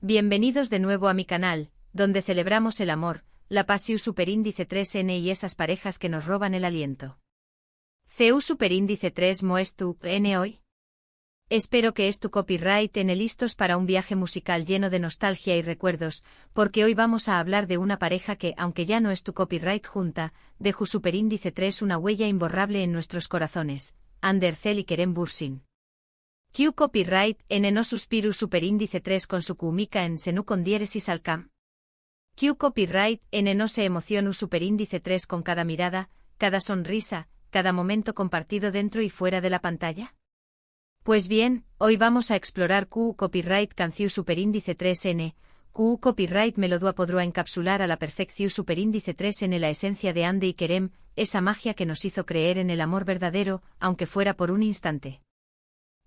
Bienvenidos de nuevo a mi canal, donde celebramos el amor, la pasión superíndice 3n y esas parejas que nos roban el aliento. CU superíndice 3 moestu n hoy. Espero que es tu copyright en listos para un viaje musical lleno de nostalgia y recuerdos, porque hoy vamos a hablar de una pareja que, aunque ya no es tu copyright junta, dejó superíndice 3 una huella imborrable en nuestros corazones, Andercel y Kerem Bürsin. Q copyright en no suspiru superíndice 3 con su cumica en senu con diéresis al cam. Q copyright en no se emocionu superíndice 3 con cada mirada, cada sonrisa, cada momento compartido dentro y fuera de la pantalla. Pues bien, hoy vamos a explorar Q copyright canción superíndice 3n. Q copyright melodía podrá encapsular a la perfección superíndice 3 en la esencia de Ande y Kerem, esa magia que nos hizo creer en el amor verdadero, aunque fuera por un instante.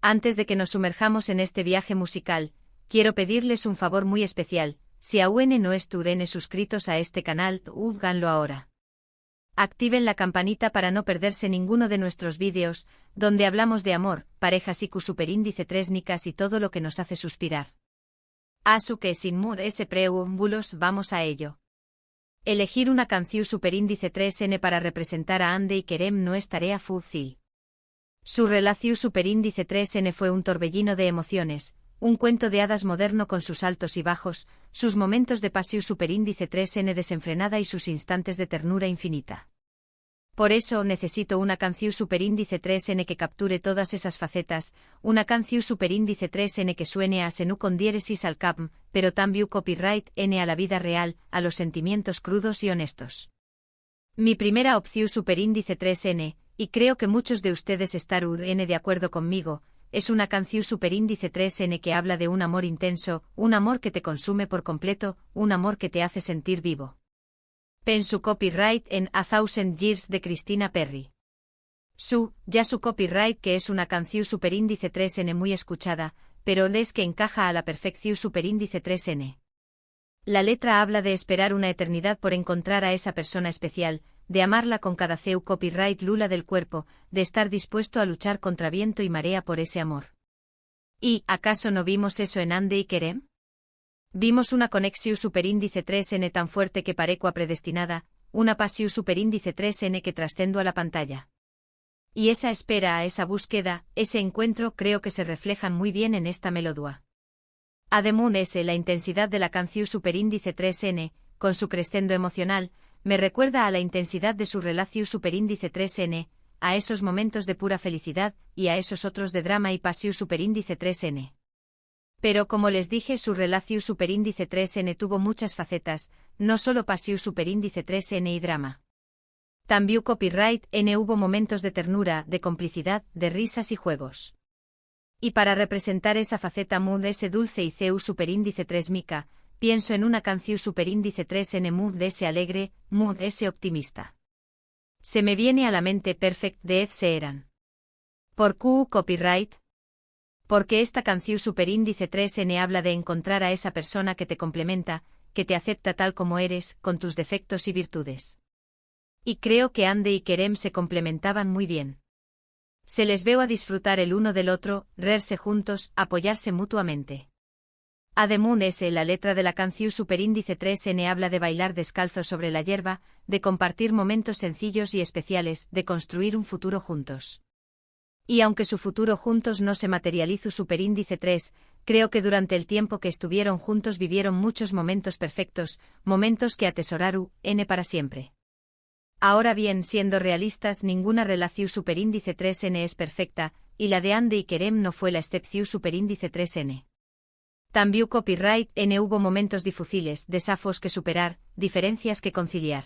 Antes de que nos sumerjamos en este viaje musical, quiero pedirles un favor muy especial. Si aún no estuvieron suscritos a este canal, háganlo ahora. Activen la campanita para no perderse ninguno de nuestros vídeos, donde hablamos de amor, parejas y Q superíndice 3 nicas y todo lo que nos hace suspirar. Asu que sin más preámbulos vamos a ello. Elegir una canción superíndice 3n para representar a Ande y Kerem no es tarea fácil. Su relación superíndice 3n fue un torbellino de emociones, un cuento de hadas moderno con sus altos y bajos, sus momentos de pasión superíndice 3n desenfrenada y sus instantes de ternura infinita. Por eso necesito una canción superíndice 3n que capture todas esas facetas, una canción superíndice 3n que suene a senu con diéresis al cap, pero también copyright n a la vida real, a los sentimientos crudos y honestos. Mi primera opción superíndice 3n, y creo que muchos de ustedes estarán de acuerdo conmigo, es una canción superíndice 3n que habla de un amor intenso, un amor que te consume por completo, un amor que te hace sentir vivo. Pensu copyright en A Thousand Years de Christina Perri. Su copyright que es una canción superíndice 3n muy escuchada, pero es que encaja a la perfección superíndice 3n. La letra habla de esperar una eternidad por encontrar a esa persona especial, de amarla con cada CU copyright lula del cuerpo, de estar dispuesto a luchar contra viento y marea por ese amor. ¿Y acaso no vimos eso en Ande y Kerem? Vimos una conexión superíndice 3n tan fuerte que parecua predestinada, una pasión superíndice 3n que trascendió a la pantalla. Y esa espera, esa búsqueda, ese encuentro creo que se reflejan muy bien en esta melodía. Además la intensidad de la canción superíndice 3n, con su crescendo emocional, me recuerda a la intensidad de su relación superíndice 3n, a esos momentos de pura felicidad, y a esos otros de drama y pasión superíndice 3n. Pero como les dije, su relación superíndice 3n tuvo muchas facetas, no solo pasión superíndice 3n y drama. También copyright n hubo momentos de ternura, de complicidad, de risas y juegos. Y para representar esa faceta mood ese dulce y CU superíndice 3 mica, pienso en una canción superíndice 3n mood de ese alegre, mood ese optimista. Se me viene a la mente Perfect de Ed Sheeran. ¿Por Q copyright? Porque esta canción superíndice 3n habla de encontrar a esa persona que te complementa, que te acepta tal como eres, con tus defectos y virtudes. Y creo que Ande y Kerem se complementaban muy bien. Se les veo a disfrutar el uno del otro, reírse juntos, apoyarse mutuamente. Además la letra de la canción superíndice 3n habla de bailar descalzos sobre la hierba, de compartir momentos sencillos y especiales, de construir un futuro juntos. Y aunque su futuro juntos no se materializó superíndice 3, creo que durante el tiempo que estuvieron juntos vivieron muchos momentos perfectos, momentos que atesoraru n para siempre. Ahora bien, siendo realistas, ninguna relación superíndice 3n es perfecta, y la de Ande y Kerem no fue la excepción superíndice 3n. También copyright n hubo momentos difíciles, desafos que superar, diferencias que conciliar.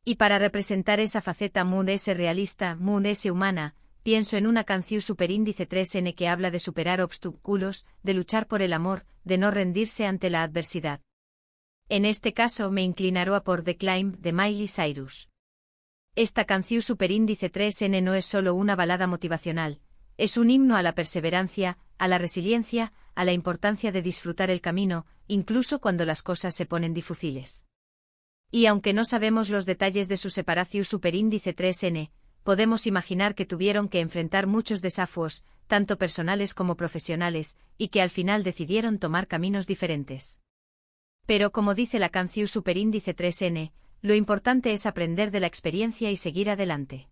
Y para representar esa faceta mood ese realista, mood ese humana, pienso en una canción superíndice 3n que habla de superar obstáculos, de luchar por el amor, de no rendirse ante la adversidad. En este caso me inclinaré a por The Climb de Miley Cyrus. Esta canción superíndice 3n no es solo una balada motivacional, es un himno a la perseverancia, a la resiliencia, a la importancia de disfrutar el camino, incluso cuando las cosas se ponen difíciles. Y aunque no sabemos los detalles de su separación superíndice 3n, podemos imaginar que tuvieron que enfrentar muchos desafíos, tanto personales como profesionales, y que al final decidieron tomar caminos diferentes. Pero como dice la canción Superíndice 3N, lo importante es aprender de la experiencia y seguir adelante.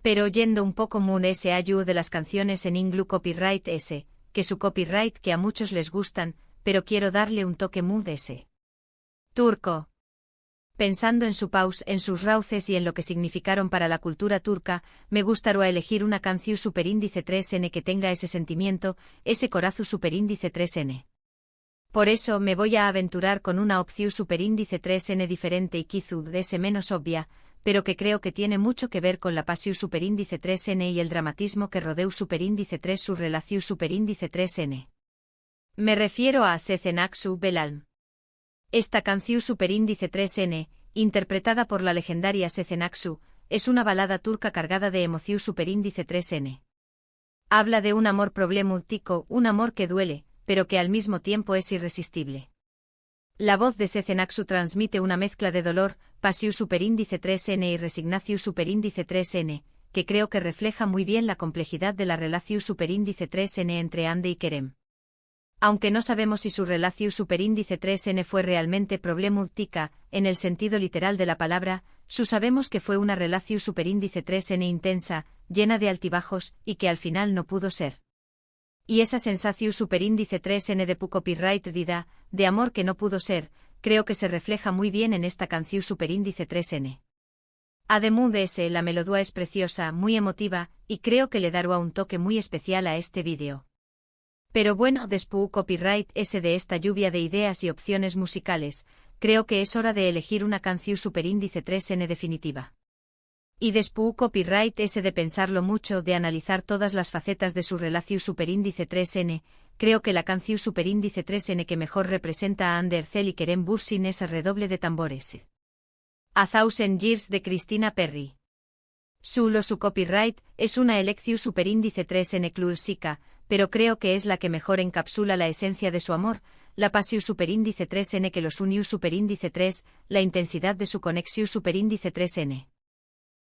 Pero oyendo un poco Moon S.A.U. de las canciones en Inglu Copyright S, que su copyright que a muchos les gustan, pero quiero darle un toque Moon S. Turco. Pensando en su paus, en sus rauces y en lo que significaron para la cultura turca, me gustaría elegir una canción Superíndice 3N que tenga ese sentimiento, ese corazón Superíndice 3N. Por eso me voy a aventurar con una opción Superíndice 3N diferente y quizú de ese menos obvia, pero que creo que tiene mucho que ver con la pasión Superíndice 3N y el dramatismo que rodeu Superíndice 3 su relación Superíndice 3N. Me refiero a Sezen-Aksu Belalm. Esta canción Superíndice 3N, interpretada por la legendaria Sezen-Aksu, es una balada turca cargada de emoción Superíndice 3N. Habla de un amor problemático, un amor que duele, pero que al mismo tiempo es irresistible. La voz de Sezen-Aksu transmite una mezcla de dolor, pasión Superíndice 3N y resignación Superíndice 3N, que creo que refleja muy bien la complejidad de la relación Superíndice 3N entre Hande y Kerem. Aunque no sabemos si su relación Superíndice 3N fue realmente problemática, en el sentido literal de la palabra, sabemos que fue una relación Superíndice 3N intensa, llena de altibajos, y que al final no pudo ser. Y esa sensación Superíndice 3N de pu copyright dida, de amor que no pudo ser, creo que se refleja muy bien en esta canción Superíndice 3N. Además de ese, la melodía es preciosa, muy emotiva, y creo que le dará un toque muy especial a este vídeo. Pero bueno, después copyright ese de esta lluvia de ideas y opciones musicales, creo que es hora de elegir una canción Superíndice 3N definitiva. Y después copyright ese de pensarlo mucho, de analizar todas las facetas de su relación Superíndice 3N, creo que la canción Superíndice 3N que mejor representa a Hande Erçel y Kerem Bürsin es el redoble de tambores. A Thousand Years de Christina Perri. Su copyright es una elección Superíndice 3N clásica, pero creo que es la que mejor encapsula la esencia de su amor, la pasión Superíndice 3N que los unió Superíndice 3, la intensidad de su conexión Superíndice 3N.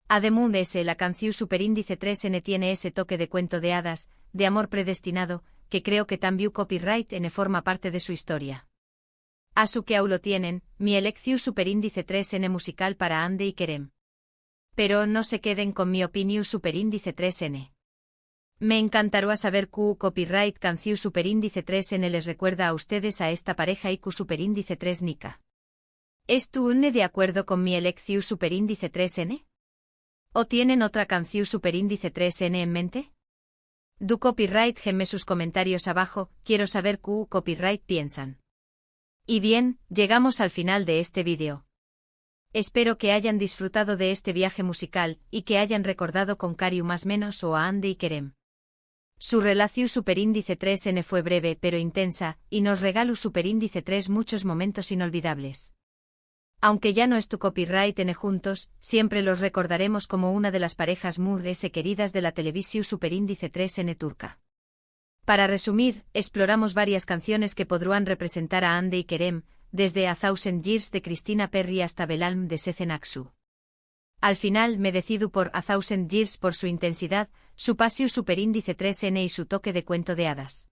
Además de ese, la canción Superíndice 3N tiene ese toque de cuento de hadas, de amor predestinado, que creo que también copyright N forma parte de su historia. A su que aún lo tienen, mi elección Superíndice 3N musical para Hande y Kerem. Pero no se queden con mi opinión Superíndice 3N. Me encantaría saber qué copyright canción Superíndice 3N les recuerda a ustedes a esta pareja y qué Superíndice 3 Nika. ¿Están de acuerdo con mi elección Superíndice 3N? ¿O tienen otra canción Superíndice 3N en mente? Du copyright gemme sus comentarios abajo, quiero saber qué copyright piensan. Y bien, llegamos al final de este vídeo. Espero que hayan disfrutado de este viaje musical, y que hayan recordado con cariño más menos o a Hande y Kerem. Su relación Superíndice 3N fue breve pero intensa, y nos regaló Superíndice 3 muchos momentos inolvidables. Aunque ya no es tu copyright N juntos, siempre los recordaremos como una de las parejas muy queridas de la televisión Superíndice 3N turca. Para resumir, exploramos varias canciones que podrán representar a Hande y Kerem, desde A Thousand Years de Christina Perri hasta Belalm de Sezen-Aksu. Al final me decido por A Thousand Years por su intensidad, su pasión Superíndice 3N y su toque de cuento de hadas.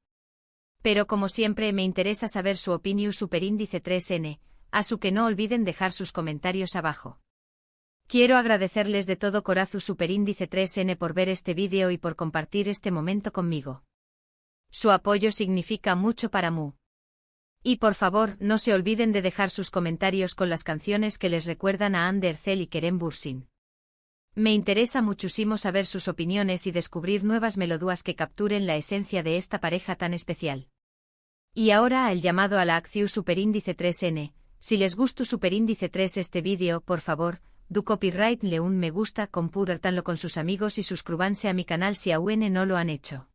Pero como siempre me interesa saber su opinión Superíndice 3N, a su que no olviden dejar sus comentarios abajo. Quiero agradecerles de todo corazón Superíndice 3N por ver este vídeo y por compartir este momento conmigo. Su apoyo significa mucho para mí. Y por favor, no se olviden de dejar sus comentarios con las canciones que les recuerdan a Hande Erçel y Kerem Bürsin. Me interesa muchísimo saber sus opiniones y descubrir nuevas melodías que capturen la esencia de esta pareja tan especial. Y ahora el llamado a la acción Superíndice 3N. Si les gustó Superíndice 3 este vídeo, por favor, du copyright le un me gusta, compártanlo con sus amigos y suscríbanse a mi canal si aún no lo han hecho.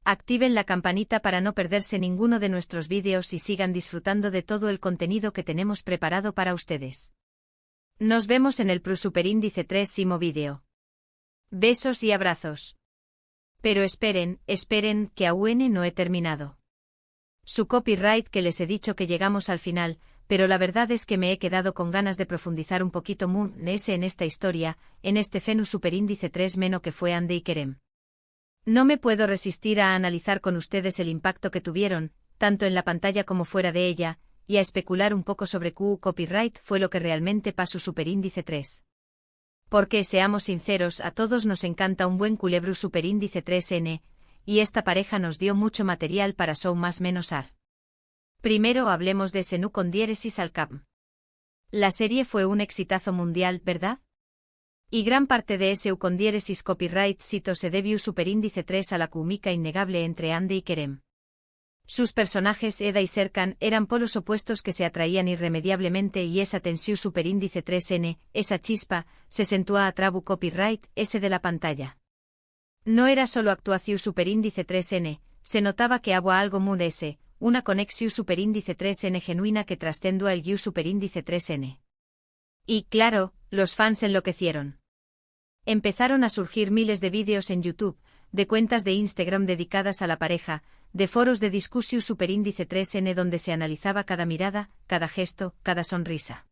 Activen la campanita para no perderse ninguno de nuestros vídeos y sigan disfrutando de todo el contenido que tenemos preparado para ustedes. Nos vemos en el Superíndice 3 vídeo. Besos y abrazos. Pero esperen, que aún no he terminado. Su copyright que les he dicho que llegamos al final, pero la verdad es que me he quedado con ganas de profundizar un poquito más en esta historia, en este fenu Superíndice 3 meno que fue Hande y Kerem. No me puedo resistir a analizar con ustedes el impacto que tuvieron, tanto en la pantalla como fuera de ella, y a especular un poco sobre qué copyright fue lo que realmente pasó superíndice 3. Porque, seamos sinceros, a todos nos encanta un buen culebru superíndice 3N, y esta pareja nos dio mucho material para show más menos ar. Primero hablemos de Senú con diéresis al cap. La serie fue un exitazo mundial, ¿verdad? Y gran parte de ese con diéresis copyright cito se debió superíndice 3 a la química innegable entre Ande y Kerem. Sus personajes Eda y Serkan eran polos opuestos que se atraían irremediablemente y esa tensión superíndice 3N, esa chispa, se sentúa a trabu copyright ese de la pantalla. No era solo actuación superíndice 3N, se notaba que había algo muy ese, una conexión superíndice 3N genuina que trascendía el you superíndice 3N. Y, claro, los fans enloquecieron. Empezaron a surgir miles de vídeos en YouTube, de cuentas de Instagram dedicadas a la pareja, de foros de discusión superíndice 3N donde se analizaba cada mirada, cada gesto, cada sonrisa.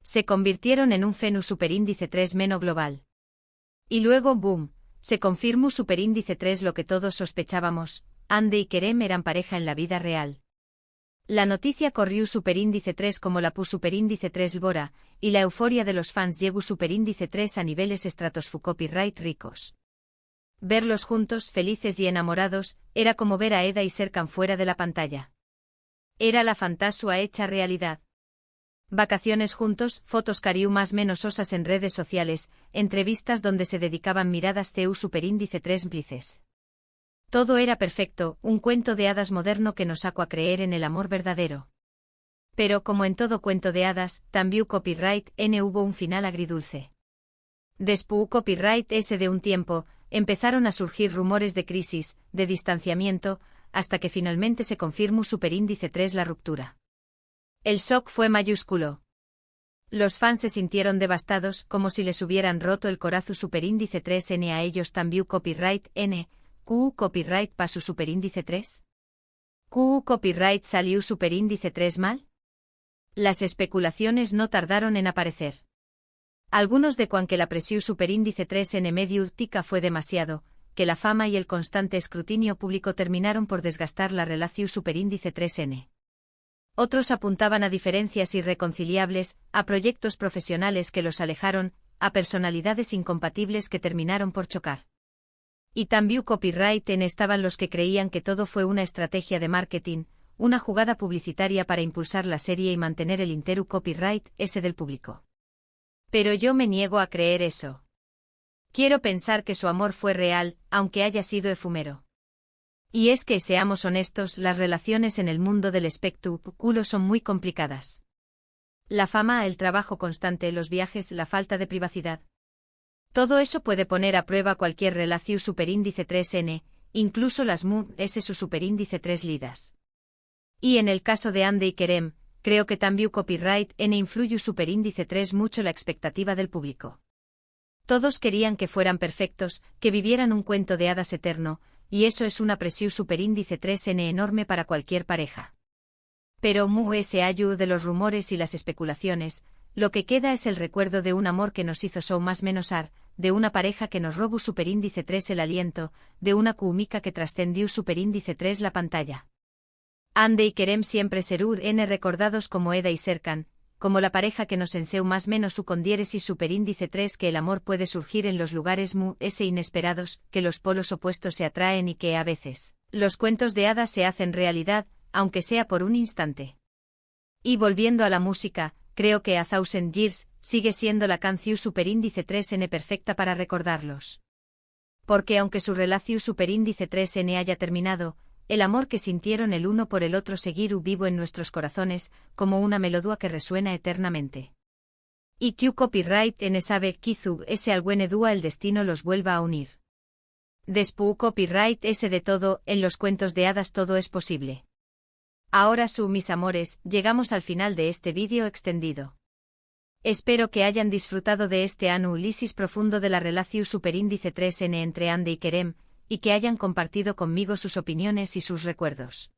Se convirtieron en un fenómeno superíndice 3 meno global. Y luego, boom, se confirmó superíndice 3 lo que todos sospechábamos, Ande y Kerem eran pareja en la vida real. La noticia corrió superíndice 3 como la pu superíndice 3 Bora, y la euforia de los fans llegó superíndice 3 a niveles estratosfu copyright ricos. Verlos juntos, felices y enamorados, era como ver a Eda y Serkan fuera de la pantalla. Era la fantasía hecha realidad. Vacaciones juntos, fotos cariú más menos osas en redes sociales, entrevistas donde se dedicaban miradas CU superíndice 3 blices. Todo era perfecto, un cuento de hadas moderno que nos sacó a creer en el amor verdadero. Pero como en todo cuento de hadas, también copyright N hubo un final agridulce. Después copyright S de un tiempo, empezaron a surgir rumores de crisis, de distanciamiento, hasta que finalmente se confirmó superíndice 3 la ruptura. El shock fue mayúsculo. Los fans se sintieron devastados, como si les hubieran roto el corazón superíndice 3N a ellos también copyright N, Q copyright pasu superíndice 3. Q copyright salió superíndice 3 mal. Las especulaciones no tardaron en aparecer. Algunos de cuan que la presión superíndice 3N medio urtica fue demasiado, que la fama y el constante escrutinio público terminaron por desgastar la relación superíndice 3N. Otros apuntaban a diferencias irreconciliables, a proyectos profesionales que los alejaron, a personalidades incompatibles que terminaron por chocar. Y también copyright en estaban los que creían que todo fue una estrategia de marketing, una jugada publicitaria para impulsar la serie y mantener el interu copyright ese del público. Pero yo me niego a creer eso. Quiero pensar que su amor fue real, aunque haya sido efímero. Y es que, seamos honestos, las relaciones en el mundo del espectáculo son muy complicadas. La fama, el trabajo constante, los viajes, la falta de privacidad. Todo eso puede poner a prueba cualquier relación superíndice 3N, incluso las ese su superíndice 3 lidas. Y en el caso de Ande y Kerem, creo que también copyright N influye superíndice 3 mucho la expectativa del público. Todos querían que fueran perfectos, que vivieran un cuento de hadas eterno, y eso es una presión superíndice 3N enorme para cualquier pareja. Pero ese ayu de los rumores y las especulaciones, lo que queda es el recuerdo de un amor que nos hizo show más menos ar, de una pareja que nos robó superíndice 3 el aliento, de una química que trascendió superíndice 3 la pantalla. Ande y Kerem siempre serur N recordados como Eda y Serkan, como la pareja que nos enseñó más menos su con diéresis superíndice 3 que el amor puede surgir en los lugares ese inesperados, que los polos opuestos se atraen y que a veces, los cuentos de hadas se hacen realidad, aunque sea por un instante. Y volviendo a la música, creo que A Thousand Years sigue siendo la canción superíndice 3N perfecta para recordarlos. Porque aunque su relación superíndice 3N haya terminado, el amor que sintieron el uno por el otro seguirá vivo en nuestros corazones, como una melodía que resuena eternamente. Y Q copyright N sabe Kizu ese alguene dúa el destino los vuelva a unir. Después copyright ese de todo, en los cuentos de hadas todo es posible. Ahora mis amores, llegamos al final de este vídeo extendido. Espero que hayan disfrutado de este análisis profundo de la relación superíndice 3N entre Ande y Kerem, y que hayan compartido conmigo sus opiniones y sus recuerdos.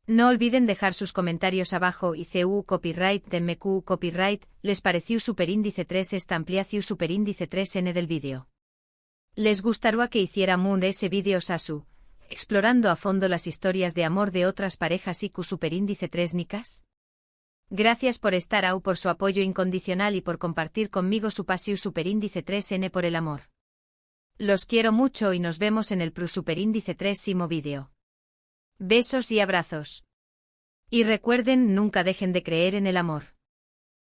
No olviden dejar sus comentarios abajo y CU copyright denme Q copyright, ¿les pareció superíndice 3 esta ampliación superíndice 3N del vídeo? Les gustaría que hiciera Moon ese vídeo Sasu, explorando a fondo las historias de amor de otras parejas IQ superíndice 3 nicas. Gracias por estar au por su apoyo incondicional y por compartir conmigo su pasión superíndice 3N por el amor. Los quiero mucho y nos vemos en el Pro superíndice 3 vídeo. Besos y abrazos. Y recuerden, nunca dejen de creer en el amor.